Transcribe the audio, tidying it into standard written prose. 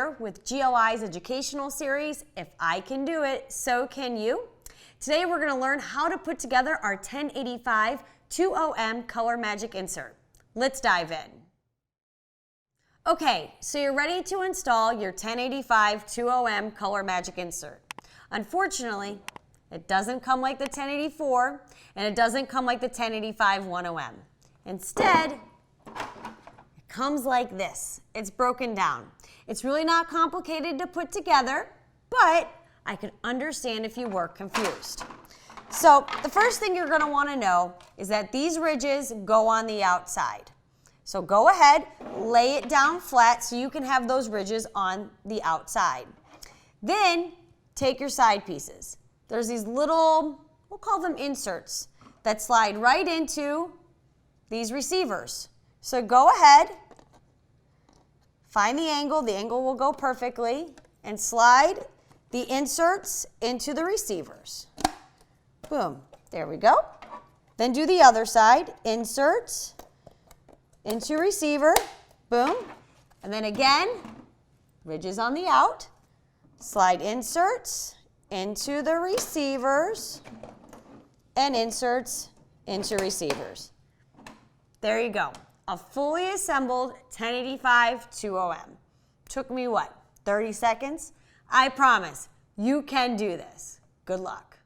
here with GLI's educational series, If I Can Do It, So Can You. Today we're going to learn how to put together our 1085-2Om Colormagic insert. Let's dive in. Okay, so you're ready to install your 1085-2Om Colormagic insert. Unfortunately, it doesn't come like the 1084 and it doesn't come like the 1085-1Om. Instead, comes like this. It's broken down. It's really not complicated to put together, but I can understand if you were confused. So the first thing you're going to want to know is that these ridges go on the outside. So go ahead, lay it down flat so you can have those ridges on the outside. Then take your side pieces. There's these little, we'll call them inserts, that slide right into these receivers. So go ahead, find the angle will go perfectly, and slide the inserts into the receivers. Boom, there we go. Then do the other side, inserts into receiver, boom. And then again, ridges on the out, slide inserts into the receivers, and inserts into receivers. There you go. A fully assembled 1085-2Om. Took me what, 30 seconds? I promise you can do this. Good luck.